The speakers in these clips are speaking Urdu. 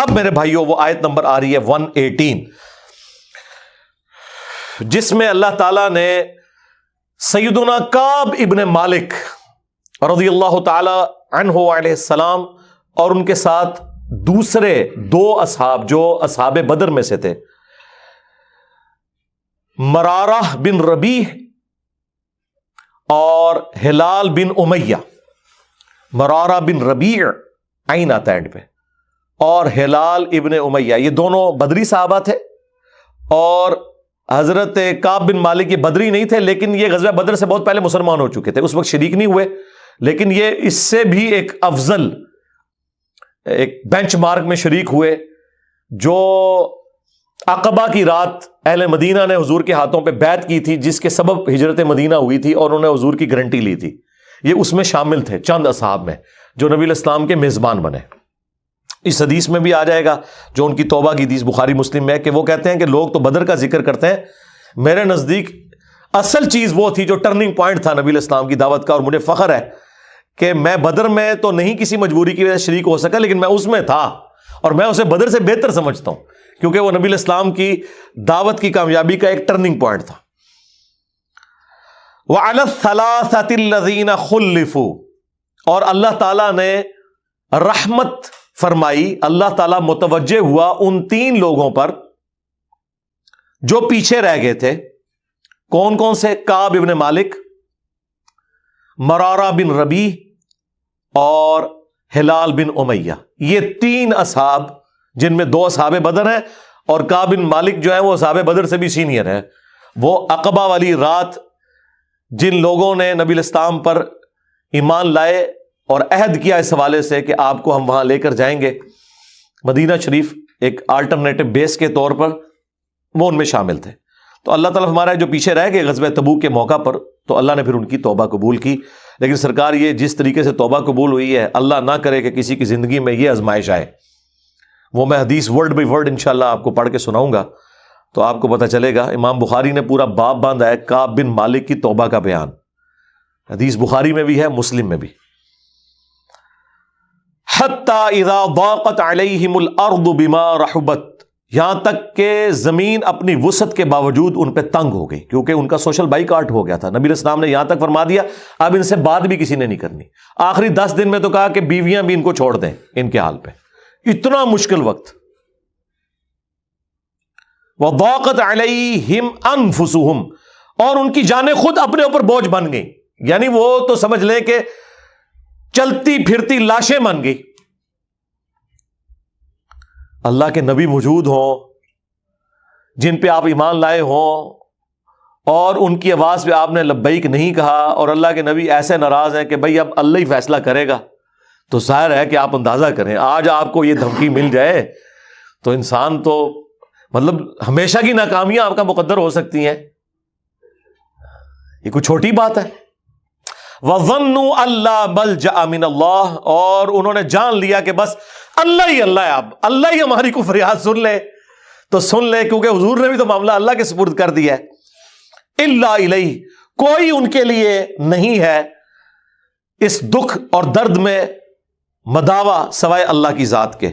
اب میرے بھائیوں وہ آیت نمبر آ رہی ہے 118، جس میں اللہ تعالیٰ نے سیدنا کعب ابن مالک رضی اللہ تعالی عنہ علیہ السلام اور ان کے ساتھ دوسرے دو اصحاب جو اصحاب بدر میں سے تھے، مرارہ بن ربیع اور ہلال بن امیہ، مرارہ بن ربیع عین آتا ہے اینڈ پہ، اور ہلال ابن امیہ، یہ دونوں بدری صحابہ تھے، اور حضرت کعب بن مالک یہ بدری نہیں تھے، لیکن یہ غزوہ بدر سے بہت پہلے مسلمان ہو چکے تھے، اس وقت شریک نہیں ہوئے، لیکن یہ اس سے بھی ایک افضل ایک بینچ مارک میں شریک ہوئے، جو عقبہ کی رات اہل مدینہ نے حضور کے ہاتھوں پہ بیعت کی تھی، جس کے سبب ہجرت مدینہ ہوئی تھی، اور انہوں نے حضور کی گارنٹی لی تھی، یہ اس میں شامل تھے چند اصحاب میں جو نبی الاسلام کے میزبان بنے۔ اس حدیث میں بھی آ جائے گا جو ان کی توبہ کی حدیث بخاری مسلم میں ہے، کہ وہ کہتے ہیں کہ لوگ تو بدر کا ذکر کرتے ہیں، میرے نزدیک اصل چیز وہ تھی جو ٹرننگ پوائنٹ تھا نبی الاسلام کی دعوت کا، اور مجھے فخر ہے کہ میں بدر میں تو نہیں کسی مجبوری کی وجہ سے شریک ہو سکا، لیکن میں اس میں تھا، اور میں اسے بدر سے بہتر سمجھتا ہوں، کیونکہ وہ نبی الاسلام کی دعوت کی کامیابی کا ایک ٹرننگ پوائنٹ تھا۔ وَعَلَى الثَّلَاثَةِ الَّذِينَ خُلِّفُوا، اور اللہ تعالیٰ نے رحمت فرمائی، اللہ تعالیٰ متوجہ ہوا ان تین لوگوں پر جو پیچھے رہ گئے تھے۔ کون کون سے؟ کعب ابن مالک، مرارہ بن ربیع اور ہلال بن امیہ، یہ تین اصحاب، جن میں دو اصحاب بدر ہیں، اور کعب بن مالک جو ہے وہ اصحاب بدر سے بھی سینئر ہے۔ وہ عقبہ والی رات جن لوگوں نے نبی الاسلام پر ایمان لائے اور عہد کیا اس حوالے سے کہ آپ کو ہم وہاں لے کر جائیں گے مدینہ شریف ایک آلٹرنیٹو بیس کے طور پر، وہ ان میں شامل تھے۔ تو اللہ تعالیٰ ہمارا جو پیچھے رہ گئے غزوہ تبوک کے موقع پر، تو اللہ نے پھر ان کی توبہ قبول کی۔ لیکن سرکار یہ جس طریقے سے توبہ قبول ہوئی ہے، اللہ نہ کرے کہ کسی کی زندگی میں یہ آزمائش آئے، وہ میں حدیث ورڈ بائی ورڈ انشاءاللہ آپ کو پڑھ کے سناؤں گا، تو آپ کو پتہ چلے گا۔ امام بخاری نے پورا باب باندھا ہے کعب بن مالک کی توبہ کا بیان، حدیث بخاری میں بھی ہے، مسلم میں بھی۔ حتی اذا ضاقت علیہم الارض بما رحبت، یہاں تک کہ زمین اپنی وسعت کے باوجود ان پہ تنگ ہو گئی، کیونکہ ان کا سوشل بائیکاٹ ہو گیا تھا۔ نبی الاسلام نے یہاں تک فرما دیا اب ان سے بات بھی کسی نے نہیں کرنی، آخری 10 دن میں تو کہا کہ بیویاں بھی ان کو چھوڑ دیں ان کے حال پہ، اتنا مشکل وقت۔ وضاقت علیہم انفسہم، اور ان کی جانیں خود اپنے اوپر بوجھ بن گئیں، یعنی وہ تو سمجھ لیں کہ چلتی پھرتی لاشیں بن گئی۔ اللہ کے نبی موجود ہوں جن پہ آپ ایمان لائے ہوں، اور ان کی آواز پہ آپ نے لبیک نہیں کہا، اور اللہ کے نبی ایسے ناراض ہیں کہ بھائی اب اللہ ہی فیصلہ کرے گا، تو ظاہر ہے کہ آپ اندازہ کریں آج آپ کو یہ دھمکی مل جائے تو انسان تو مطلب ہمیشہ کی ناکامیاں آپ کا مقدر ہو سکتی ہیں، یہ کوئی چھوٹی بات ہے۔ وَظَنُّوا أَلَّا مَلْجَأَ مِنَ اللَّهِ، اور انہوں نے جان لیا کہ بس اللہ ہی اللہ ہے، اب اللہ ہی ہماری کو فریاد سن لے تو سن لے، کیونکہ حضور نے بھی تو معاملہ اللہ کے سپرد کر دیا ہے۔ إِلَّا إِلَيْهِ، کوئی ان کے لیے نہیں ہے اس دکھ اور درد میں مداوا سوائے اللہ کی ذات کے۔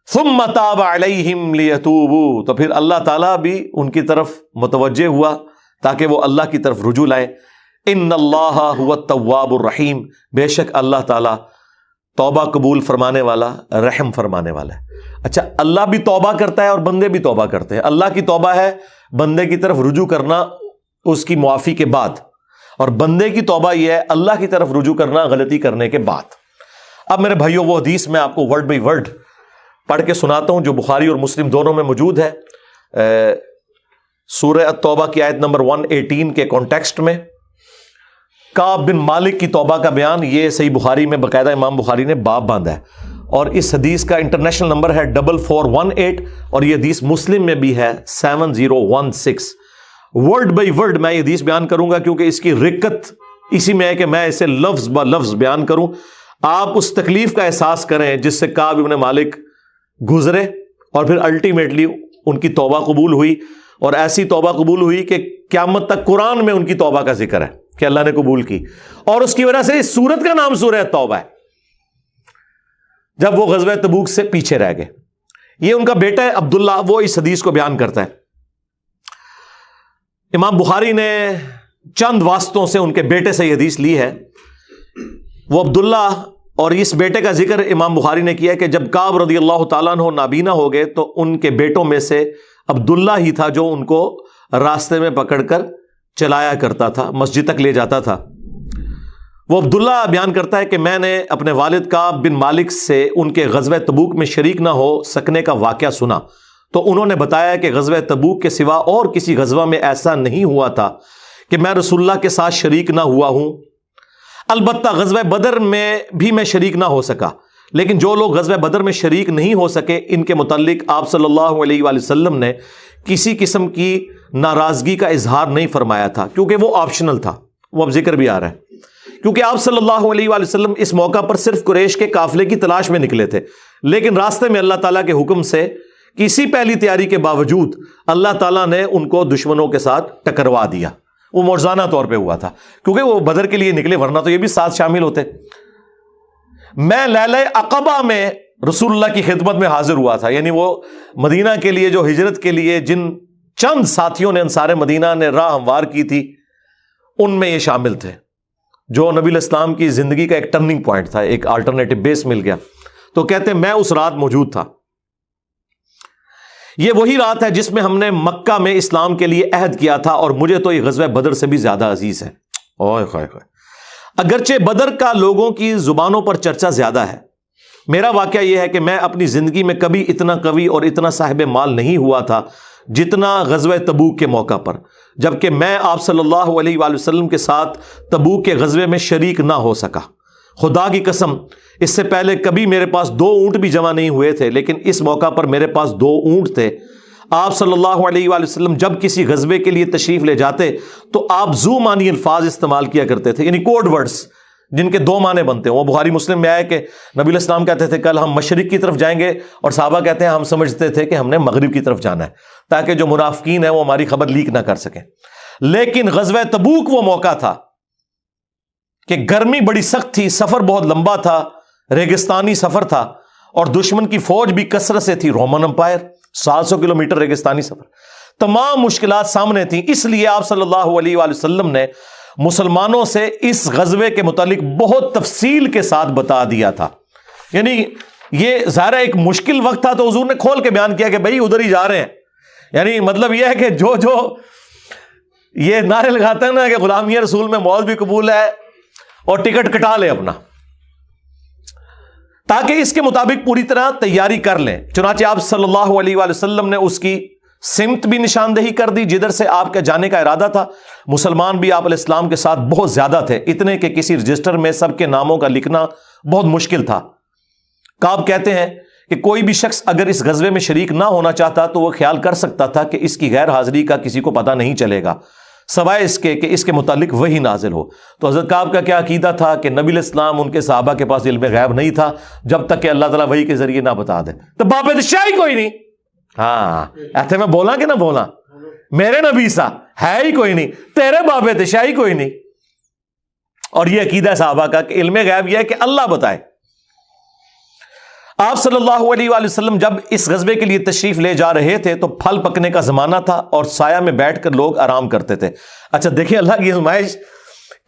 ثُمَّ تَابَ عَلَيْهِمْ لِيَتُوبُوا، تو پھر اللہ تعالیٰ بھی ان کی طرف متوجہ ہوا تاکہ وہ اللہ کی طرف رجوع لائیں۔ ان اللہ هو التواب الرحیم، بے شک اللہ تعالیٰ توبہ قبول فرمانے والا، رحم فرمانے والا ہے۔ اچھا، اللہ بھی توبہ کرتا ہے اور بندے بھی توبہ کرتے ہیں۔ اللہ کی توبہ ہے بندے کی طرف رجوع کرنا اس کی معافی کے بعد، اور بندے کی توبہ یہ ہے اللہ کی طرف رجوع کرنا غلطی کرنے کے بعد۔ اب میرے بھائیوں وہ حدیث میں آپ کو ورڈ بائی ورڈ پڑھ کے سناتا ہوں جو بخاری اور مسلم دونوں میں موجود ہے۔ سورہ التوبہ کی آیت نمبر 118 کے کانٹیکسٹ میں کعب بن مالک کی توبہ کا بیان، یہ صحیح بخاری میں باقاعدہ امام بخاری نے باب باندھا ہے، اور اس حدیث کا انٹرنیشنل نمبر ہے 4418، اور یہ حدیث مسلم میں بھی ہے 7016۔ ورڈ بائی ورڈ میں یہ حدیث بیان کروں گا، کیونکہ اس کی رکت اسی میں ہے کہ میں اسے لفظ با لفظ بیان کروں، آپ اس تکلیف کا احساس کریں جس سے کعب بن مالک گزرے، اور پھر الٹیمیٹلی ان کی توبہ قبول ہوئی، اور ایسی توبہ قبول ہوئی کہ قیامت تک قرآن میں ان کی توبہ کا ذکر ہے کہ اللہ نے قبول کی، اور اس کی وجہ سے اس سورت کا نام سورہ توبہ ہے۔ جب وہ غزوہ تبوک سے پیچھے رہ گئے. یہ ان کا بیٹا ہے عبداللہ، وہ اس حدیث کو بیان کرتا ہے. امام بخاری نے چند واسطوں سے ان کے بیٹے سے یہ حدیث لی ہے. وہ عبداللہ اور اس بیٹے کا ذکر امام بخاری نے کیا کہ جب کعب رضی اللہ تعالیٰ عنہ نابینا ہو گئے تو ان کے بیٹوں میں سے عبداللہ ہی تھا جو ان کو راستے میں پکڑ کر چلایا کرتا تھا، مسجد تک لے جاتا تھا. وہ عبداللہ بیان کرتا ہے کہ میں نے اپنے والد کعب بن مالک سے ان کے غزوہ تبوک میں شریک نہ ہو سکنے کا واقعہ سنا تو انہوں نے بتایا کہ غزوہ تبوک کے سوا اور کسی غزوہ میں ایسا نہیں ہوا تھا کہ میں رسول اللہ کے ساتھ شریک نہ ہوا ہوں. البتہ غزوہ بدر میں بھی میں شریک نہ ہو سکا، لیکن جو لوگ غزوہ بدر میں شریک نہیں ہو سکے ان کے متعلق آپ صلی اللہ علیہ وآلہ وسلم نے کسی قسم کی ناراضگی کا اظہار نہیں فرمایا تھا، کیونکہ وہ آپشنل تھا. وہ اب ذکر بھی آ رہا ہے کیونکہ آپ صلی اللہ علیہ وآلہ وسلم اس موقع پر صرف قریش کے قافلے کی تلاش میں نکلے تھے، لیکن راستے میں اللہ تعالیٰ کے حکم سے کسی پہلی تیاری کے باوجود اللہ تعالیٰ نے ان کو دشمنوں کے ساتھ ٹکروا دیا. وہ معجزانہ طور پہ ہوا تھا کیونکہ وہ بدر کے لیے نکلے، ورنہ تو یہ بھی ساتھ شامل ہوتے. میں لیلہ عقبہ میں رسول اللہ کی خدمت میں حاضر ہوا تھا، یعنی وہ مدینہ کے لیے جو ہجرت کے لیے جن چند ساتھیوں نے انصار مدینہ نے راہ ہموار کی تھی ان میں یہ شامل تھے، جو نبی الاسلام کی زندگی کا ایک ٹرننگ پوائنٹ تھا، ایک الٹرنیٹو بیس مل گیا. تو کہتے ہیں میں اس رات موجود تھا. یہ وہی رات ہے جس میں ہم نے مکہ میں اسلام کے لیے عہد کیا تھا اور مجھے تو یہ غزوہ بدر سے بھی زیادہ عزیز ہے. اوئے خائے خائے. اگرچہ بدر کا لوگوں کی زبانوں پر چرچا زیادہ ہے، میرا واقعہ یہ ہے کہ میں اپنی زندگی میں کبھی اتنا قوی اور اتنا صاحب مال نہیں ہوا تھا جتنا غزوہ تبوک کے موقع پر، جبکہ میں آپ صلی اللہ علیہ وآلہ وسلم کے ساتھ تبوک کے غزوے میں شریک نہ ہو سکا. خدا کی قسم اس سے پہلے کبھی میرے پاس 2 اونٹ بھی جمع نہیں ہوئے تھے، لیکن اس موقع پر میرے پاس 2 اونٹ تھے. آپ صلی اللہ علیہ وآلہ وسلم جب کسی غزوے کے لیے تشریف لے جاتے تو آپ ذو معنی الفاظ استعمال کیا کرتے تھے، یعنی کوڈ ورڈز جن کے 2 معنی بنتے ہیں. وہ بخاری مسلم میں آیا کہ نبی علیہ السلام کہتے تھے کل ہم مشرق کی طرف جائیں گے، اور صحابہ کہتے ہیں ہم سمجھتے تھے کہ ہم نے مغرب کی طرف جانا ہے تاکہ جو منافقین ہیں وہ ہماری خبر لیک نہ کر سکیں. لیکن غزوہ تبوک وہ موقع تھا کہ گرمی بڑی سخت تھی، سفر بہت لمبا تھا، ریگستانی سفر تھا، اور دشمن کی فوج بھی کثرت سے تھی. رومن امپائر 700 کلومیٹر ریگستانی سفر، تمام مشکلات سامنے تھیں. اس لیے آپ صلی اللہ علیہ وآلہ وسلم نے مسلمانوں سے اس غزوے کے متعلق بہت تفصیل کے ساتھ بتا دیا تھا. یعنی یہ ظاہر ایک مشکل وقت تھا تو حضور نے کھول کے بیان کیا کہ بھائی ادھر ہی جا رہے ہیں. یعنی مطلب یہ ہے کہ جو یہ نعرے لگاتے ہیں نا کہ غلامی رسول میں موت بھی قبول ہے اور ٹکٹ کٹا لے اپنا، تاکہ اس کے مطابق پوری طرح تیاری کر لیں. چنانچہ آپ صلی اللہ علیہ وآلہ وسلم نے اس کی سمت بھی نشاندہی کر دی جدھر سے آپ کے جانے کا ارادہ تھا. مسلمان بھی آپ علیہ السلام کے ساتھ بہت زیادہ تھے، اتنے کہ کسی رجسٹر میں سب کے ناموں کا لکھنا بہت مشکل تھا. کعب کہتے ہیں کہ کوئی بھی شخص اگر اس غزوے میں شریک نہ ہونا چاہتا تو وہ خیال کر سکتا تھا کہ اس کی غیر حاضری کا کسی کو پتہ نہیں چلے گا سوائے اس کے کہ اس کے متعلق وحی نازل ہو. تو حضرت کعب کا کیا عقیدہ تھا کہ نبی علیہ السلام ان کے صحابہ کے پاس علم غیب نہیں تھا جب تک کہ اللہ تعالیٰ وحی کے ذریعے نہ بتا دے. تو باپ شاہی کوئی نہیں، ہاں ایسے میں بولا کہ نہ بولا، میرے نبی سا ہے ہی کوئی نہیں، تیرے باپ شاہی کوئی نہیں. اور یہ عقیدہ ہے صحابہ کا کہ علم غیب یہ ہے کہ اللہ بتائے. آپ صلی اللہ علیہ وآلہ وسلم جب اس غزوے کے لیے تشریف لے جا رہے تھے تو پھل پکنے کا زمانہ تھا اور سایہ میں بیٹھ کر لوگ آرام کرتے تھے. اچھا دیکھیں اللہ کی آزمائش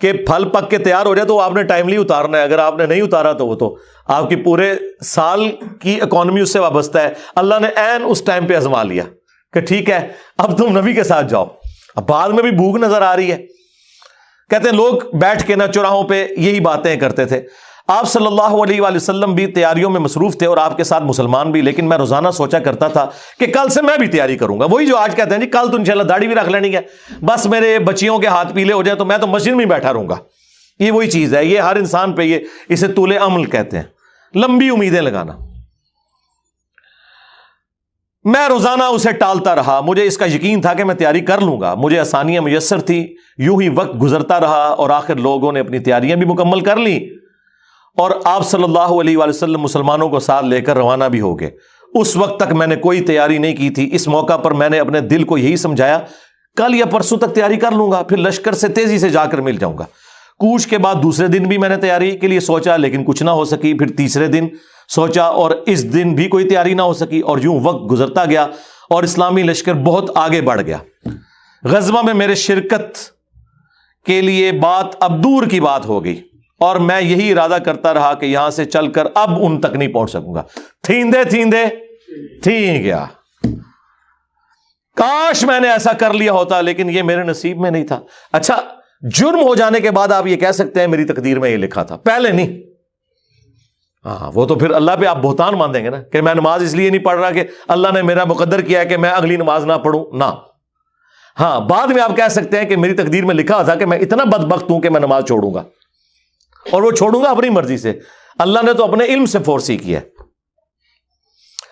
کہ پھل پک کے تیار ہو جائے تو آپ نے ٹائملی اتارنا ہے، اگر آپ نے نہیں اتارا تو وہ تو آپ کی پورے سال کی اکانومی اس سے وابستہ ہے. اللہ نے عین اس ٹائم پہ آزما لیا کہ ٹھیک ہے اب تم نبی کے ساتھ جاؤ. اب بعد میں بھی بھوک نظر آ رہی ہے. کہتے ہیں لوگ بیٹھ کے نہ چوراہوں پہ یہی باتیں کرتے تھے. آپ صلی اللہ علیہ وآلہ وسلم بھی تیاریوں میں مصروف تھے اور آپ کے ساتھ مسلمان بھی، لیکن میں روزانہ سوچا کرتا تھا کہ کل سے میں بھی تیاری کروں گا. وہی جو آج کہتے ہیں جی کل تو انشاءاللہ داڑھی بھی رکھ لینی ہے، بس میرے بچیوں کے ہاتھ پیلے ہو جائے تو میں تو مسجد میں بیٹھا رہوں گا. یہ وہی چیز ہے، یہ ہر انسان پہ اسے طول عمل کہتے ہیں، لمبی امیدیں لگانا. میں روزانہ اسے ٹالتا رہا. مجھے اس کا یقین تھا کہ میں تیاری کر لوں گا، مجھے آسانیاں میسر تھی. یوں ہی وقت گزرتا رہا اور آخر لوگوں نے اپنی تیاریاں بھی مکمل کر لی اور آپ صلی اللہ علیہ وآلہ وسلم مسلمانوں کو ساتھ لے کر روانہ بھی ہو گئے. اس وقت تک میں نے کوئی تیاری نہیں کی تھی. اس موقع پر میں نے اپنے دل کو یہی سمجھایا کل یا پرسوں تک تیاری کر لوں گا، پھر لشکر سے تیزی سے جا کر مل جاؤں گا. کوچ کے بعد دوسرے دن بھی میں نے تیاری کے لیے سوچا لیکن کچھ نہ ہو سکی. پھر تیسرے دن سوچا اور اس دن بھی کوئی تیاری نہ ہو سکی، اور یوں وقت گزرتا گیا اور اسلامی لشکر بہت آگے بڑھ گیا۔ غزوہ میں میرے شرکت کے لیے بات اب دور کی بات ہو گئی، اور میں یہی ارادہ کرتا رہا کہ یہاں سے چل کر اب ان تک نہیں پہنچ سکوں گا۔ تھیندے تھیں گیا، کاش میں نے ایسا کر لیا ہوتا، لیکن یہ میرے نصیب میں نہیں تھا۔ اچھا، جرم ہو جانے کے بعد آپ یہ کہہ سکتے ہیں میری تقدیر میں یہ لکھا تھا، پہلے نہیں۔ ہاں، وہ تو پھر اللہ پہ آپ بہتان مان دیں گے نا کہ میں نماز اس لیے نہیں پڑھ رہا کہ اللہ نے میرا مقدر کیا ہے کہ میں اگلی نماز نہ پڑھوں، نہ۔ ہاں، بعد میں آپ کہہ سکتے ہیں کہ میری تقدیر میں لکھا تھا کہ میں اتنا بدبخت ہوں کہ میں نماز چھوڑوں گا، اور وہ چھوڑوں گا اپنی مرضی سے، اللہ نے تو اپنے علم سے فورسی کیا ہے۔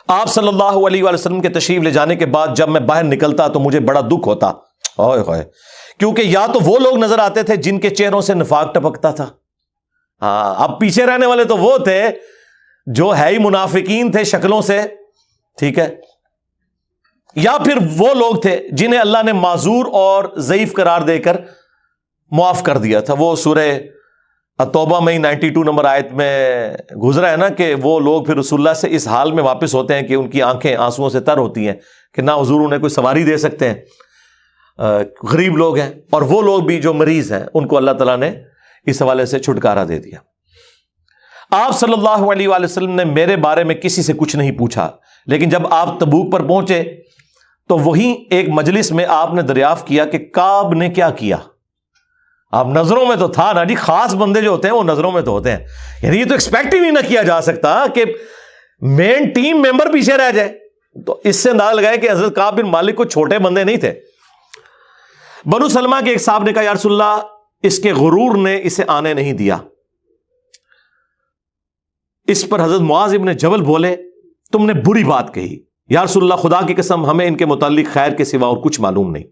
آپ صلی اللہ علیہ وآلہ وسلم کے تشریف لے جانے کے بعد جب میں باہر نکلتا تو مجھے بڑا دکھ ہوتا، کیونکہ یا تو وہ لوگ نظر آتے تھے جن کے چہروں سے نفاق ٹپکتا تھا، ہاں، اب پیچھے رہنے والے تو وہ تھے جو ہے ہی منافقین تھے شکلوں سے، ٹھیک ہے، یا پھر وہ لوگ تھے جنہیں اللہ نے معذور اور ضعیف قرار دے کر معاف کر دیا تھا۔ وہ سورہ توبہ میں 92 نمبر آیت میں گزرا ہے نا کہ وہ لوگ پھر رسول اللہ سے اس حال میں واپس ہوتے ہیں کہ ان کی آنکھیں آنسوؤں سے تر ہوتی ہیں کہ نہ حضور انہیں کوئی سواری دے سکتے ہیں، غریب لوگ ہیں، اور وہ لوگ بھی جو مریض ہیں ان کو اللہ تعالیٰ نے اس حوالے سے چھٹکارا دے دیا۔ آپ صلی اللہ علیہ وآلہ وسلم نے میرے بارے میں کسی سے کچھ نہیں پوچھا، لیکن جب آپ تبوک پر پہنچے تو وہیں ایک مجلس میں آپ نے دریافت کیا کہ کعب نے کیا کیا۔ آپ نظروں میں تو تھا نا جی، خاص بندے جو ہوتے ہیں وہ نظروں میں تو ہوتے ہیں، یعنی یہ تو ایکسپیکٹ ہی نہیں کیا جا سکتا کہ مین ٹیم ممبر پیچھے رہ جائے۔ تو اس سے اندازہ لگائے کہ حضرت کعب بن مالک کو چھوٹے بندے نہیں تھے۔ بنو سلمہ کے ایک صاحب نے کہا یا رسول اللہ، اس کے غرور نے اسے آنے نہیں دیا۔ اس پر حضرت معاذ ابن جبل بولے تم نے بری بات کہی، یا رسول اللہ خدا کی قسم ہمیں ان کے متعلق خیر کے سوا اور کچھ معلوم نہیں۔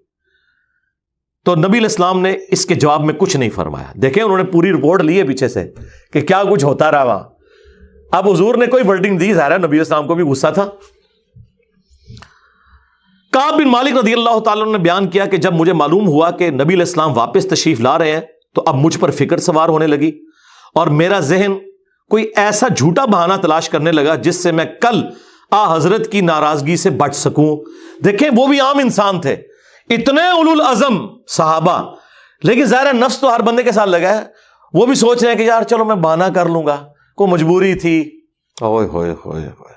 تو نبی علیہ السلام نے اس کے جواب میں کچھ نہیں فرمایا۔ دیکھیں انہوں نے پوری رپورٹ لی ہے پیچھے سے کہ کیا کچھ ہوتا رہا وہاں۔ اب حضور نے کوئی ورڈنگ دی، ظاہر ہے نبی علیہ السلام کو بھی غصہ تھا۔ کعب بن مالک رضی اللہ تعالیٰ نے بیان کیا کہ جب مجھے معلوم ہوا کہ نبی علیہ السلام واپس تشریف لا رہے ہیں تو اب مجھ پر فکر سوار ہونے لگی، اور میرا ذہن کوئی ایسا جھوٹا بہانہ تلاش کرنے لگا جس سے میں کل حضرت کی ناراضگی سے بچ سکوں۔ دیکھیں وہ بھی عام انسان تھے، اتنے اولو العزم صحابہ، لیکن ظاہر نفس تو ہر بندے کے ساتھ لگا ہے، وہ بھی سوچ رہے ہیں کہ یار چلو میں بہانہ کر لوں گا، کوئی مجبوری تھی۔ اوئے ہوئے ہوئے ہوئے،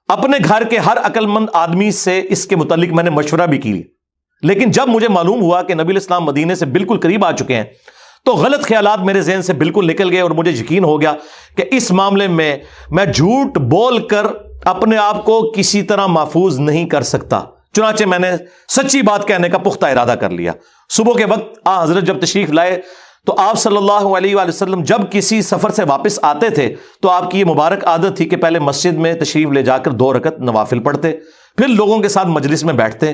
اپنے گھر کے ہر عقل مند آدمی سے اس کے متعلق میں نے مشورہ بھی کی، لیکن جب مجھے معلوم ہوا کہ نبی علیہ السلام مدینے سے بالکل قریب آ چکے ہیں تو غلط خیالات میرے ذہن سے بالکل نکل گئے، اور مجھے یقین ہو گیا کہ اس معاملے میں جھوٹ بول کر اپنے آپ کو کسی طرح محفوظ نہیں کر سکتا۔ چنانچہ میں نے سچی بات کہنے کا پختہ ارادہ کر لیا۔ صبح کے وقت حضرت جب تشریف لائے تو آپ صلی اللہ علیہ وآلہ وسلم جب کسی سفر سے واپس آتے تھے تو آپ کی یہ مبارک عادت تھی کہ پہلے مسجد میں تشریف لے جا کر 2 رکعت نوافل پڑھتے، پھر لوگوں کے ساتھ مجلس میں بیٹھتے۔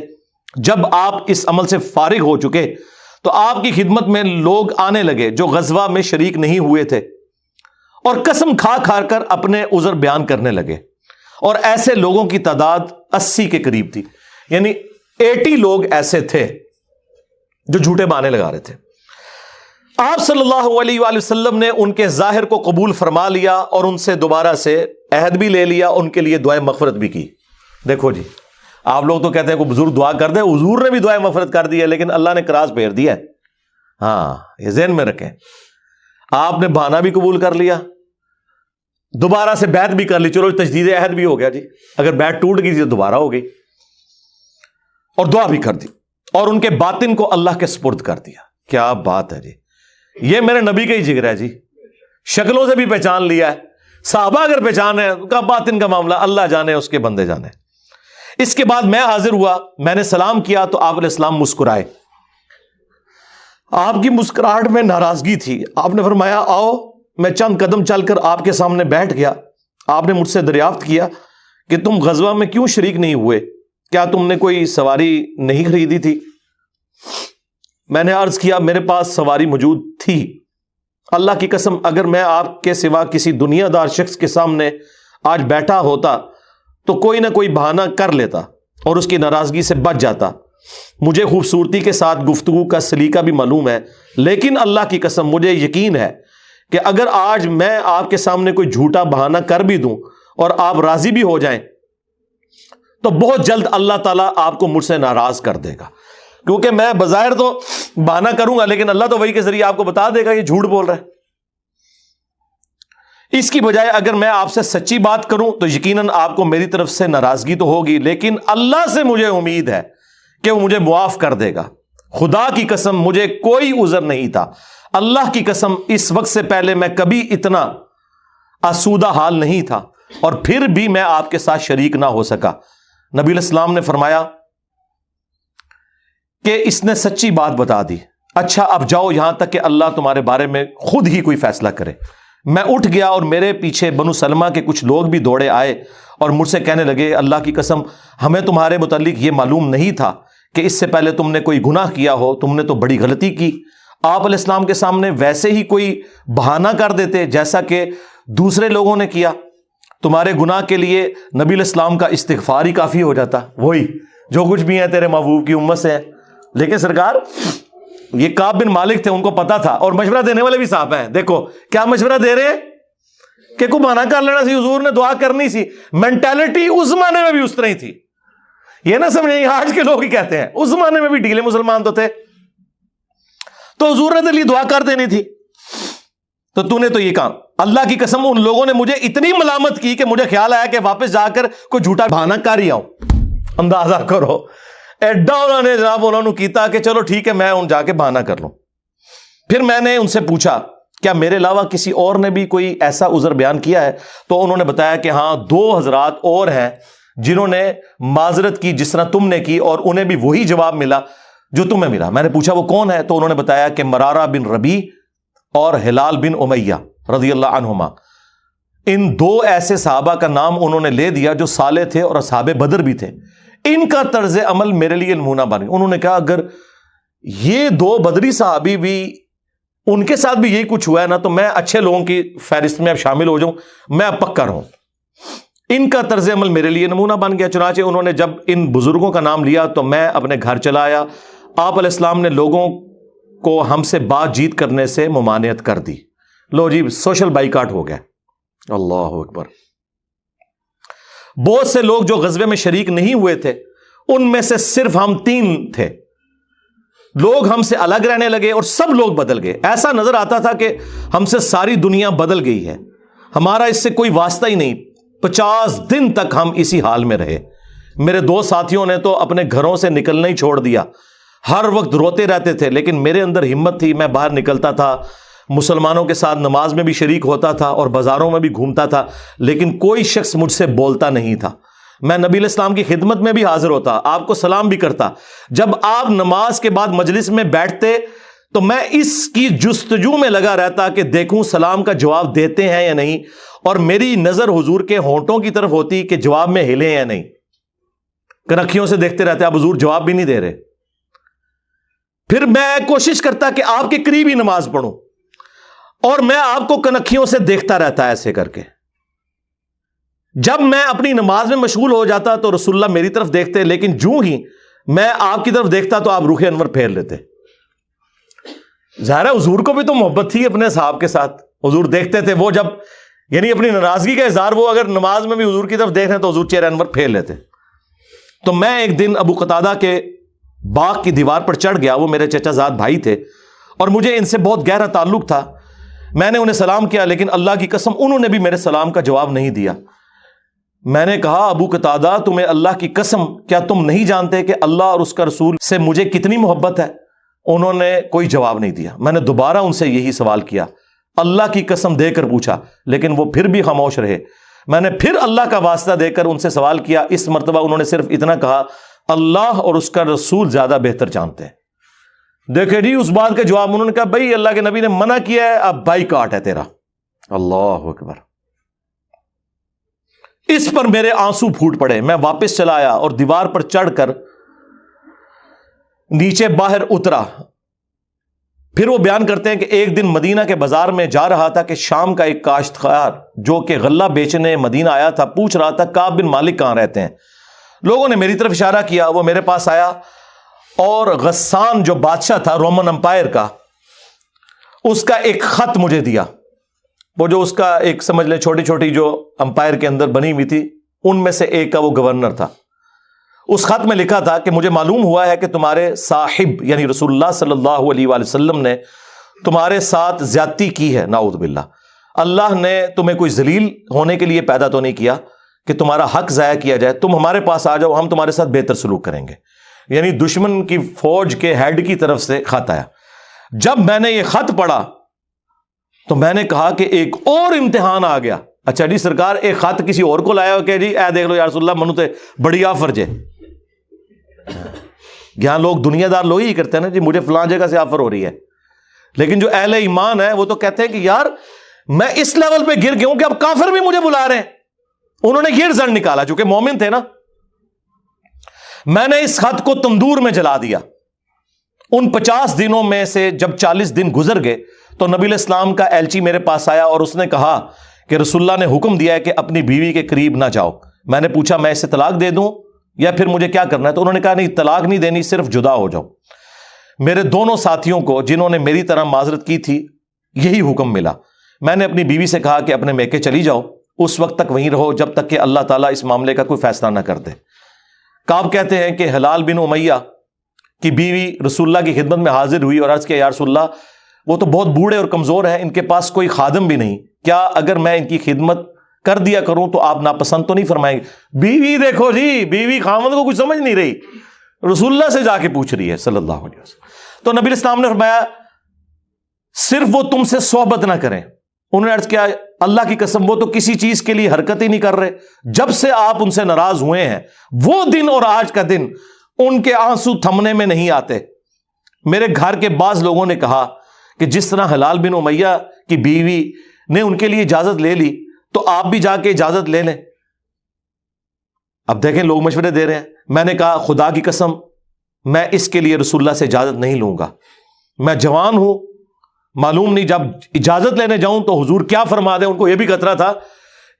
جب آپ اس عمل سے فارغ ہو چکے تو آپ کی خدمت میں لوگ آنے لگے جو غزوہ میں شریک نہیں ہوئے تھے، اور قسم کھا کھا کر اپنے عذر بیان کرنے لگے، اور ایسے لوگوں کی تعداد 80 کے قریب تھی، یعنی 80 لوگ ایسے تھے جو جھوٹے بہانے لگا رہے تھے۔ آپ صلی اللہ علیہ وآلہ وسلم نے ان کے ظاہر کو قبول فرما لیا اور ان سے دوبارہ سے عہد بھی لے لیا، ان کے لیے دعائے مغفرت بھی کی۔ دیکھو جی، آپ لوگ تو کہتے ہیں کوئی بزرگ دعا کر دے، حضور نے بھی دعائے مغفرت کر دی ہے، لیکن اللہ نے کراس پھیر دیا ہے۔ ہاں، یہ ذہن میں رکھیں، آپ نے بہانہ بھی قبول کر لیا، دوبارہ سے بیعت بھی کر لی، چلو تجدید عہد بھی ہو گیا جی، اگر بیعت ٹوٹ گئی تو دوبارہ ہو گئی، اور دعا بھی کر دی، اور ان کے باطن کو اللہ کے سپرد کر دیا۔ کیا بات ہے جی، یہ میرے نبی کا ہی جگر ہے جی، شکلوں سے بھی پہچان لیا ہے، صحابہ اگر پہچان ہے کا باطن کا معاملہ اللہ جانے، اس کے بندے جانے۔ اس کے بعد میں حاضر ہوا، میں نے سلام کیا تو آپ علیہ السلام مسکرائے، آپ کی مسکراہٹ میں ناراضگی تھی۔ آپ نے فرمایا آؤ، میں چند قدم چل کر آپ کے سامنے بیٹھ گیا۔ آپ نے مجھ سے دریافت کیا کہ تم غزوہ میں کیوں شریک نہیں ہوئے، کیا تم نے کوئی سواری نہیں خریدی تھی؟ میں نے عرض کیا میرے پاس سواری موجود تھی، اللہ کی قسم اگر میں آپ کے سوا کسی دنیا دار شخص کے سامنے آج بیٹھا ہوتا تو کوئی نہ کوئی بہانہ کر لیتا اور اس کی ناراضگی سے بچ جاتا۔ مجھے خوبصورتی کے ساتھ گفتگو کا سلیقہ بھی معلوم ہے، لیکن اللہ کی قسم مجھے یقین ہے کہ اگر آج میں آپ کے سامنے کوئی جھوٹا بہانہ کر بھی دوں اور آپ راضی بھی ہو جائیں تو بہت جلد اللہ تعالیٰ آپ کو مجھ سے ناراض کر دے گا، کیونکہ میں بظاہر تو بہانہ کروں گا لیکن اللہ تو وحی کے ذریعے آپ کو بتا دے گا یہ جھوٹ بول رہا ہے۔ اس کی بجائے اگر میں آپ سے سچی بات کروں تو یقیناً آپ کو میری طرف سے ناراضگی تو ہوگی، لیکن اللہ سے مجھے امید ہے کہ وہ مجھے معاف کر دے گا۔ خدا کی قسم مجھے کوئی عذر نہیں تھا، اللہ کی قسم اس وقت سے پہلے میں کبھی اتنا آسودہ حال نہیں تھا، اور پھر بھی میں آپ کے ساتھ شریک نہ ہو سکا۔ نبی علیہ السلام نے فرمایا کہ اس نے سچی بات بتا دی، اچھا اب جاؤ یہاں تک کہ اللہ تمہارے بارے میں خود ہی کوئی فیصلہ کرے۔ میں اٹھ گیا اور میرے پیچھے بنو سلمہ کے کچھ لوگ بھی دوڑے آئے اور مجھ سے کہنے لگے اللہ کی قسم ہمیں تمہارے متعلق یہ معلوم نہیں تھا کہ اس سے پہلے تم نے کوئی گناہ کیا ہو، تم نے تو بڑی غلطی کی۔ آپ علیہ السلام کے سامنے ویسے ہی کوئی بہانہ کر دیتے جیسا کہ دوسرے لوگوں نے کیا، تمہارے گناہ کے لیے نبی علیہ السلام کا استغفار ہی کافی ہو جاتا، وہی جو کچھ بھی ہے تیرے محبوب کی امت سے ہے۔ لیکن سرکار یہ کعب بن مالک تھے، ان کو پتا تھا، اور مشورہ دینے والے بھی صاحب ہیں، دیکھو کیا مشورہ دے رہے ہیں کہ کوئی بہانہ کر لینا سی، حضور نے دعا کرنی سی۔ مینٹالٹی اس زمانے میں بھی اس طرح ہی تھی، یہ نہ سمجھیں آج کے لوگ ہی کہتے ہیں، اس زمانے میں بھی ڈھیلے مسلمان تو تھے، تو حضور نے تو دعا کر دینی تھی، تو نے تو یہ کام۔ اللہ کی قسم ان لوگوں نے مجھے اتنی ملامت کی کہ مجھے خیال آیا کہ واپس جا کر کوئی جھوٹا بہانہ کر ہی آؤں۔ اندازہ کرو ایڈا انہوں نے کیتا کہ چلو ٹھیک ہے میں جا کے بہانہ کر لوں۔ پھر میں نے ان سے پوچھا کیا میرے علاوہ کسی اور نے بھی کوئی ایسا عذر بیان کیا ہے؟ تو انہوں نے بتایا کہ ہاں 2 حضرات اور ہیں جنہوں نے معذرت کی جس طرح تم نے کی، اور انہیں بھی وہی جواب ملا جو تمہیں ملا۔ میں نے پوچھا وہ کون ہے؟ تو انہوں نے بتایا کہ مرارہ بن ربیع اور ہلال بن امیہ رضی اللہ عنہما۔ ان 2 ایسے صحابہ کا نام انہوں نے لے دیا جو صالح تھے اور اصحاب بدر بھی تھے، ان کا طرز عمل میرے لیے نمونہ بن گیا۔ انہوں نے کہا اگر یہ 2 بدری صحابی بھی ان کے ساتھ بھی یہی کچھ ہوا ہے نا تو میں اچھے لوگوں کی فہرست میں اب شامل ہو جاؤں، میں اب پکا رہوں۔ ان کا طرز عمل میرے لیے نمونہ بن گیا۔ چنانچہ انہوں نے جب ان بزرگوں کا نام لیا تو میں اپنے گھر چلا آیا۔ آپ علیہ السلام نے لوگوں کو ہم سے بات چیت کرنے سے ممانعت کر دی۔ لو جی سوشل بائیکاٹ ہو گیا۔ اللہ اکبر۔ بہت سے لوگ جو غزوے میں شریک نہیں ہوئے تھے ان میں سے صرف ہم 3 تھے، لوگ ہم سے الگ رہنے لگے اور سب لوگ بدل گئے۔ ایسا نظر آتا تھا کہ ہم سے ساری دنیا بدل گئی ہے، ہمارا اس سے کوئی واسطہ ہی نہیں۔ 50 دن تک ہم اسی حال میں رہے۔ میرے 2 ساتھیوں نے تو اپنے گھروں سے نکلنا ہی چھوڑ دیا، ہر وقت روتے رہتے تھے، لیکن میرے اندر ہمت تھی، میں باہر نکلتا تھا، مسلمانوں کے ساتھ نماز میں بھی شریک ہوتا تھا اور بازاروں میں بھی گھومتا تھا، لیکن کوئی شخص مجھ سے بولتا نہیں تھا۔ میں نبی علیہ السلام کی خدمت میں بھی حاضر ہوتا، آپ کو سلام بھی کرتا۔ جب آپ نماز کے بعد مجلس میں بیٹھتے تو میں اس کی جستجو میں لگا رہتا کہ دیکھوں سلام کا جواب دیتے ہیں یا نہیں، اور میری نظر حضور کے ہونٹوں کی طرف ہوتی کہ جواب میں ہلے یا نہیں۔ کنکھیوں سے دیکھتے رہتے آپ حضور جواب بھی نہیں دے رہے۔ پھر میں کوشش کرتا کہ آپ کے قریب ہی نماز پڑھوں، اور میں آپ کو کنکھیوں سے دیکھتا رہتا ایسے کر کے۔ جب میں اپنی نماز میں مشغول ہو جاتا تو رسول اللہ میری طرف دیکھتے، لیکن جو ہی میں آپ کی طرف دیکھتا تو آپ رخ انور پھیر لیتے۔ ظاہر ہے حضور کو بھی تو محبت تھی اپنے صحاب کے ساتھ، حضور دیکھتے تھے، وہ جب یعنی اپنی ناراضگی کا اظہار وہ اگر نماز میں بھی حضور کی طرف دیکھ رہے تو حضور چہرہ انور پھیر لیتے۔ تو میں ایک دن ابو قتادہ کے باغ کی دیوار پر چڑھ گیا، وہ میرے چچا زاد بھائی تھے اور مجھے ان سے بہت گہرا تعلق تھا۔ میں نے انہیں سلام کیا، لیکن اللہ کی قسم انہوں نے بھی میرے سلام کا جواب نہیں دیا۔ میں نے کہا ابو قتادہ تمہیں اللہ کی قسم کیا تم نہیں جانتے کہ اللہ اور اس کا رسول سے مجھے کتنی محبت ہے؟ انہوں نے کوئی جواب نہیں دیا۔ میں نے دوبارہ ان سے یہی سوال کیا، اللہ کی قسم دے کر پوچھا، لیکن وہ پھر بھی خاموش رہے۔ میں نے پھر اللہ کا واسطہ دے کر ان سے سوال کیا، اس مرتبہ انہوں نے صرف اتنا کہا، اللہ اور اس کا رسول زیادہ بہتر جانتے ہیں۔ دیکھیں جی اس بات کا جواب انہوں نے کہا بھائی اللہ کے نبی نے منع کیا ہے، اب بائیکاٹ ہے تیرا۔ اللہ اکبر۔ اس پر میرے آنسو پھوٹ پڑے۔ میں واپس چلا آیا اور دیوار پر چڑھ کر نیچے باہر اترا۔ پھر وہ بیان کرتے ہیں کہ ایک دن مدینہ کے بازار میں جا رہا تھا کہ شام کا ایک کاشتکار جو کہ غلہ بیچنے مدینہ آیا تھا پوچھ رہا تھا کعب بن مالک کہاں رہتے ہیں؟ لوگوں نے میری طرف اشارہ کیا، وہ میرے پاس آیا اور غسان جو بادشاہ تھا رومن امپائر کا، اس کا ایک خط مجھے دیا وہ جو اس کا ایک سمجھ لیں چھوٹی چھوٹی جو امپائر کے اندر بنی ہوئی تھی ان میں سے ایک کا وہ گورنر تھا. اس خط میں لکھا تھا کہ مجھے معلوم ہوا ہے کہ تمہارے صاحب یعنی رسول اللہ صلی اللہ علیہ وآلہ وسلم نے تمہارے ساتھ زیادتی کی ہے. نعوذ باللہ. اللہ نے تمہیں کوئی ذلیل ہونے کے لیے پیدا تو نہیں کیا کہ تمہارا حق ضائع کیا جائے. تم ہمارے پاس آ جاؤ, ہم تمہارے ساتھ بہتر سلوک کریں گے. یعنی دشمن کی فوج کے ہیڈ کی طرف سے خط آیا. جب میں نے یہ خط پڑھا تو میں نے کہا کہ ایک اور امتحان آ گیا. اچھا جی سرکار, ایک خط کسی اور کو لایا ہو کہ جی اے دیکھ لو یا رسول اللہ منو تے بڑی آفر جے. یہاں لوگ دنیا دار لوگ ہی کرتے ہیں نا جی, مجھے فلاں جگہ سے آفر ہو رہی ہے. لیکن جو اہل ایمان ہے وہ تو کہتے ہیں کہ یار میں اس لیول پہ گر گیا ہوں کہ اب کافر بھی مجھے بلا رہے ہیں. انہوں نے یہ رزلٹ نکالا, چونکہ مومن تھے نا. میں نے اس خط کو تندور میں جلا دیا. ان 50 دنوں میں سے جب 40 دن گزر گئے تو نبی علیہ السلام کا ایلچی میرے پاس آیا اور اس نے کہا کہ رسول اللہ نے حکم دیا ہے کہ اپنی بیوی کے قریب نہ جاؤ. میں نے پوچھا میں اسے طلاق دے دوں یا پھر مجھے کیا کرنا ہے؟ تو انہوں نے کہا نہیں, طلاق نہیں دینی, صرف جدا ہو جاؤ. میرے دونوں ساتھیوں کو جنہوں نے میری طرح معذرت کی تھی یہی حکم ملا. میں نے اپنی بیوی سے کہا کہ اپنے میکے چلی جاؤ, اس وقت تک وہیں رہو جب تک کہ اللہ تعالیٰ اس معاملے کا کوئی فیصلہ نہ کر دے. کعب کہتے ہیں کہ ہلال بن امیہ کی بیوی رسول اللہ کی خدمت میں حاضر ہوئی اور عرض کیا یا رسول اللہ وہ تو بہت بوڑھے اور کمزور ہیں, ان کے پاس کوئی خادم بھی نہیں, کیا اگر میں ان کی خدمت کر دیا کروں تو آپ ناپسند تو نہیں فرمائیں گے؟ بیوی دیکھو جی, بیوی خاوند کو کچھ سمجھ نہیں رہی, رسول اللہ سے جا کے پوچھ رہی ہے صلی اللہ علیہ وسلم. تو نبی علیہ السلام نے فرمایا صرف وہ تم سے صحبت نہ کریں. انہوں نے عرض کیا اللہ کی قسم وہ تو کسی چیز کے لیے حرکت ہی نہیں کر رہے. جب سے آپ ان سے ناراض ہوئے ہیں وہ دن اور آج کا دن ان کے آنسو تھمنے میں نہیں آتے. میرے گھر کے بعض لوگوں نے کہا کہ جس طرح ہلال بن امیہ کی بیوی نے ان کے لیے اجازت لے لی تو آپ بھی جا کے اجازت لے لیں. اب دیکھیں لوگ مشورے دے رہے ہیں. میں نے کہا خدا کی قسم میں اس کے لیے رسول اللہ سے اجازت نہیں لوں گا. میں جوان ہوں, معلوم نہیں جب اجازت لینے جاؤں تو حضور کیا فرما دیں. ان کو یہ بھی خطرہ تھا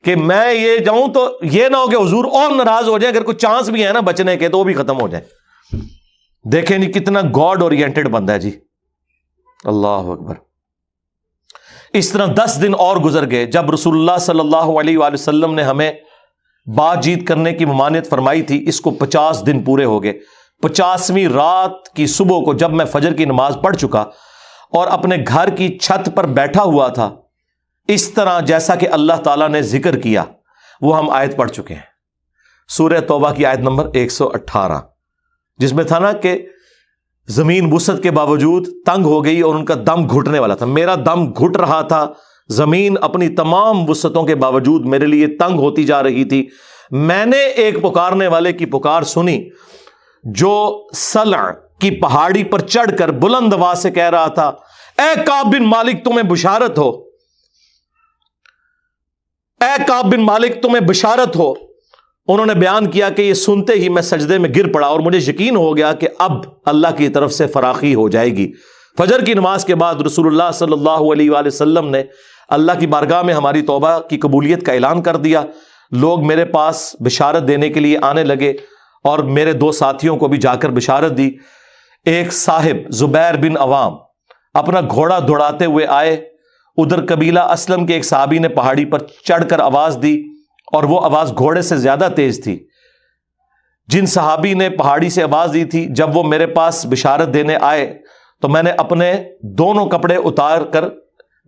کہ میں یہ جاؤں تو یہ نہ ہو کہ حضور اور ناراض ہو جائے, اگر کوئی چانس بھی ہے نا بچنے کے تو وہ بھی ختم ہو جائے. دیکھیں نہیں کتنا گاڈ اورینٹڈ بندہ ہے جی, اللہ اکبر. اس طرح 10 دن اور گزر گئے. جب رسول اللہ صلی اللہ علیہ وآلہ وسلم نے ہمیں بات چیت کرنے کی ممانعت فرمائی تھی, اس کو 50 دن پورے ہو گئے. 50ویں رات کی صبح کو جب میں فجر کی نماز پڑھ چکا اور اپنے گھر کی چھت پر بیٹھا ہوا تھا, اس طرح جیسا کہ اللہ تعالیٰ نے ذکر کیا وہ ہم آیت پڑھ چکے ہیں, سورہ توبہ کی آیت نمبر 118, جس میں تھا نا کہ زمین وسعت کے باوجود تنگ ہو گئی اور ان کا دم گھٹنے والا تھا. میرا دم گھٹ رہا تھا, زمین اپنی تمام وسعتوں کے باوجود میرے لیے تنگ ہوتی جا رہی تھی. میں نے ایک پکارنے والے کی پکار سنی جو سلع کی پہاڑی پر چڑھ کر بلند آواز سے کہہ رہا تھا اے کعب بن مالک تمہیں بشارت ہو, اے کعب بن مالک تمہیں بشارت ہو. انہوں نے بیان کیا کہ یہ سنتے ہی میں سجدے میں گر پڑا اور مجھے یقین ہو گیا کہ اب اللہ کی طرف سے فراخی ہو جائے گی. فجر کی نماز کے بعد رسول اللہ صلی اللہ علیہ وآلہ وسلم نے اللہ کی بارگاہ میں ہماری توبہ کی قبولیت کا اعلان کر دیا. لوگ میرے پاس بشارت دینے کے لیے آنے لگے اور میرے 2 ساتھیوں کو بھی جا کر بشارت دی. ایک صاحب زبیر بن عوام اپنا گھوڑا دوڑاتے ہوئے آئے. ادھر قبیلہ اسلم کے ایک صحابی نے پہاڑی پر چڑھ کر آواز دی اور وہ آواز گھوڑے سے زیادہ تیز تھی. جن صحابی نے پہاڑی سے آواز دی تھی جب وہ میرے پاس بشارت دینے آئے تو میں نے اپنے دونوں کپڑے اتار کر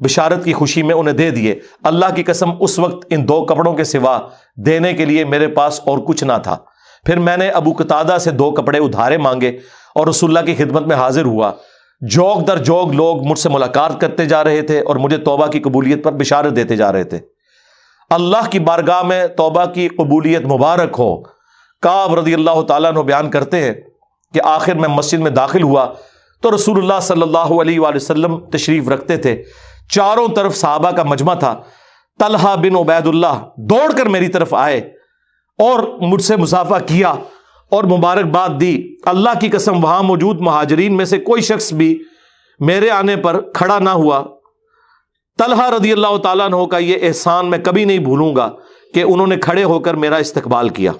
بشارت کی خوشی میں انہیں دے دیے. اللہ کی قسم اس وقت ان 2 کپڑوں کے سوا دینے کے لیے میرے پاس اور کچھ نہ تھا. پھر میں نے ابو قتادہ سے 2 کپڑے ادھارے مانگے اور رسول اللہ کی خدمت میں حاضر ہوا. جوگ در جوگ لوگ مجھ سے ملاقات کرتے جا رہے تھے اور مجھے توبہ کی قبولیت پر بشارت دیتے جا رہے تھے. اللہ کی بارگاہ میں توبہ کی قبولیت مبارک ہو. کعب رضی اللہ تعالیٰ عنہ بیان کرتے ہیں کہ آخر میں مسجد میں داخل ہوا تو رسول اللہ صلی اللہ علیہ وآلہ وسلم تشریف رکھتے تھے. چاروں طرف صحابہ کا مجمع تھا. طلحہ بن عبید اللہ دوڑ کر میری طرف آئے اور مجھ سے مصافحہ کیا اور مبارکباد دی. اللہ کی قسم وہاں موجود مہاجرین میں سے کوئی شخص بھی میرے آنے پر کھڑا نہ ہوا. طلحہ رضی اللہ تعالیٰ عنہ کا یہ احسان میں کبھی نہیں بھولوں گا کہ انہوں نے کھڑے ہو کر میرا استقبال کیا.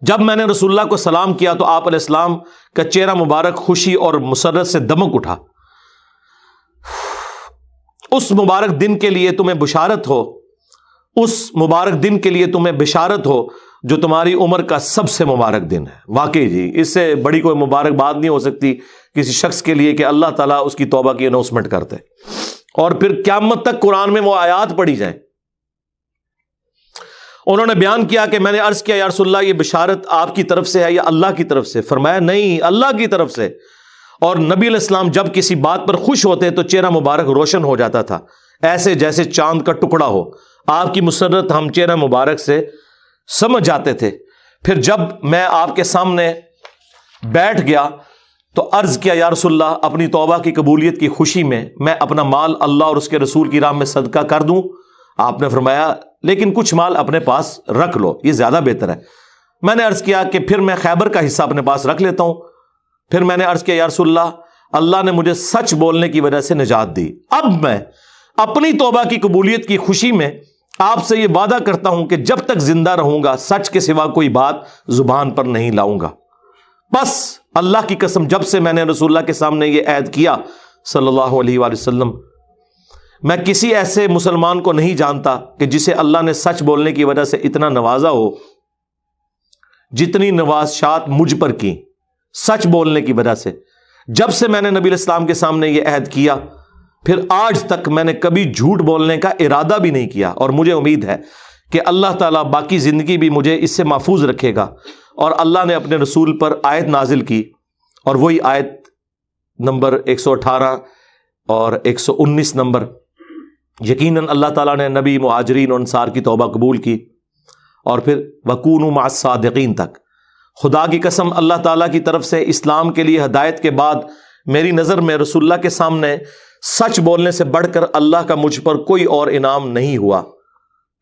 جب میں نے رسول اللہ کو سلام کیا تو آپ علیہ السلام کا چہرہ مبارک خوشی اور مسرت سے دمک اٹھا. اس مبارک دن کے لیے تمہیں بشارت ہو، اس مبارک دن کے لیے تمہیں بشارت ہو جو تمہاری عمر کا سب سے مبارک دن ہے۔ واقعی جی، اس سے بڑی کوئی مبارک بات نہیں ہو سکتی کسی شخص کے لیے کہ اللہ تعالیٰ اس کی توبہ کی اناؤنسمنٹ کرتے اور پھر قیامت تک قرآن میں وہ آیات پڑھی جائیں۔ انہوں نے بیان کیا کہ میں نے عرض کیا یا رسول اللہ، یہ بشارت آپ کی طرف سے ہے یا اللہ کی طرف سے؟ فرمایا نہیں، اللہ کی طرف سے۔ اور نبی علیہ السلام جب کسی بات پر خوش ہوتے تو چہرہ مبارک روشن ہو جاتا تھا، ایسے جیسے چاند کا ٹکڑا ہو۔ آپ کی مسرت ہم چہرہ مبارک سے سمجھ جاتے تھے۔ پھر جب میں آپ کے سامنے بیٹھ گیا تو عرض کیا یا رسول اللہ، اپنی توبہ کی قبولیت کی خوشی میں اپنا مال اللہ اور اس کے رسول کی راہ میں صدقہ کر دوں؟ آپ نے فرمایا لیکن کچھ مال اپنے پاس رکھ لو، یہ زیادہ بہتر ہے۔ میں نے عرض کیا کہ پھر میں خیبر کا حصہ اپنے پاس رکھ لیتا ہوں۔ پھر میں نے عرض کیا یا رسول اللہ، اللہ نے مجھے سچ بولنے کی وجہ سے نجات دی، اب میں اپنی توبہ کی قبولیت کی خوشی میں آپ سے یہ وعدہ کرتا ہوں کہ جب تک زندہ رہوں گا سچ کے سوا کوئی بات زبان پر نہیں لاؤں گا۔ بس اللہ کی قسم، جب سے میں نے رسول اللہ کے سامنے یہ عہد کیا صلی اللہ علیہ وآلہ وسلم، میں کسی ایسے مسلمان کو نہیں جانتا کہ جسے اللہ نے سچ بولنے کی وجہ سے اتنا نوازا ہو جتنی نوازشات مجھ پر کی سچ بولنے کی وجہ سے۔ جب سے میں نے نبی علیہ السلام کے سامنے یہ عہد کیا پھر آج تک میں نے کبھی جھوٹ بولنے کا ارادہ بھی نہیں کیا، اور مجھے امید ہے کہ اللہ تعالیٰ باقی زندگی بھی مجھے اس سے محفوظ رکھے گا۔ اور اللہ نے اپنے رسول پر آیت نازل کی، اور وہی آیت نمبر 118 اور 119 نمبر، یقیناً اللہ تعالیٰ نے نبی، مہاجرین اور انصار کی توبہ قبول کی، اور پھر وَكُونُوا مَعَ الصَّادِقِينَ تک۔ خدا کی قسم، اللہ تعالیٰ کی طرف سے اسلام کے لیے ہدایت کے بعد میری نظر میں رسول اللہ کے سامنے سچ بولنے سے بڑھ کر اللہ کا مجھ پر کوئی اور انعام نہیں ہوا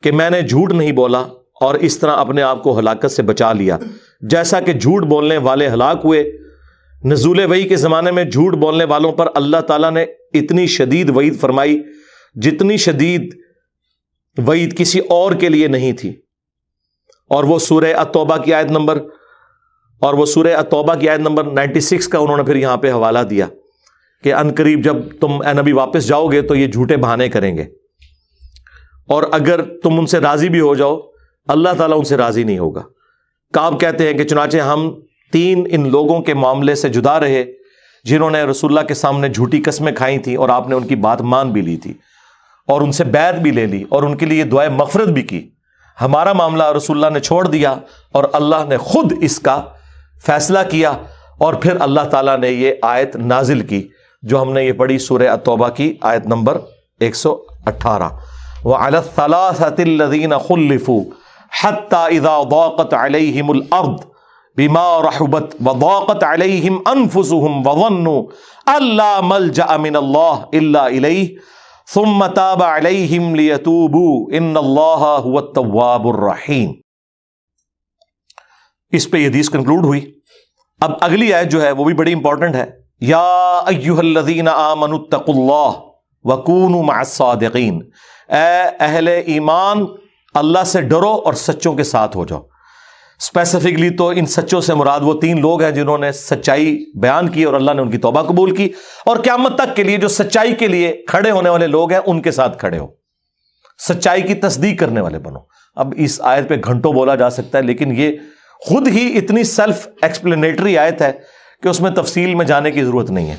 کہ میں نے جھوٹ نہیں بولا اور اس طرح اپنے آپ کو ہلاکت سے بچا لیا۔ جیسا کہ جھوٹ بولنے والے ہلاک ہوئے، نزول وحی کے زمانے میں جھوٹ بولنے والوں پر اللہ تعالیٰ نے اتنی شدید وعید فرمائی جتنی شدید وعید کسی اور کے لیے نہیں تھی۔ اور وہ سورہ التوبہ کی آیت نمبر 96 کا انہوں نے پھر یہاں پہ حوالہ دیا کہ ان قریب جب تم اے نبی واپس جاؤ گے تو یہ جھوٹے بہانے کریں گے، اور اگر تم ان سے راضی بھی ہو جاؤ اللہ تعالیٰ ان سے راضی نہیں ہوگا۔ کعب کہتے ہیں کہ چنانچہ ہم 3 ان لوگوں کے معاملے سے جدا رہے جنہوں نے رسول اللہ کے سامنے جھوٹی قسمیں کھائی تھیں اور آپ نے ان کی بات مان بھی لی تھی اور ان سے بیعت بھی لے لی اور ان کے لیے دعائے مغفرت بھی کی۔ ہمارا معاملہ رسول اللہ نے چھوڑ دیا اور اللہ نے خود اس کا فیصلہ کیا، اور پھر اللہ تعالیٰ نے یہ آیت نازل کی جو ہم نے یہ پڑھی سورہ التوبہ کی آیت نمبر 118، وَعَلَى الثَّلَاثَةِ الَّذِينَ خُلِّفُوا حَتَّى إِذَا ضَاقَتْ عَلَيْهِمُ الْأَرْضُ بِمَا رَحُبَتْ وَضَاقَتْ عَلَيْهِمْ أَنفُسُهُمْ وَظَنُّوا أَن لَّا مَلْجَأَ مِنَ اللَّهِ إِلَّا إِلَيْهِ ثُمَّ تَابَ عَلَيْهِمْ لِيَتُوبُوا إِنَّ اللَّهَ هُوَ التَّوَّابُ الرَّحِيمُ۔ اس پہ یہ حدیث کنکلوڈ ہوئی۔ اب اگلی آیت جو ہے وہ بھی بڑی امپورٹنٹ ہے، یا ایھا الذین آمنوا اتقوا اللہ وکونوا مع الصادقین، اے اہل ایمان اللہ سے ڈرو اور سچوں کے ساتھ ہو جاؤ۔ اسپیسیفکلی تو ان سچوں سے مراد وہ 3 لوگ ہیں جنہوں نے سچائی بیان کی اور اللہ نے ان کی توبہ قبول کی، اور قیامت تک کے لیے جو سچائی کے لیے کھڑے ہونے والے لوگ ہیں ان کے ساتھ کھڑے ہو، سچائی کی تصدیق کرنے والے بنو۔ اب اس آیت پہ گھنٹوں بولا جا سکتا ہے، لیکن یہ خود ہی اتنی سیلف ایکسپلینیٹری آیت ہے کہ اس میں تفصیل میں جانے کی ضرورت نہیں ہے۔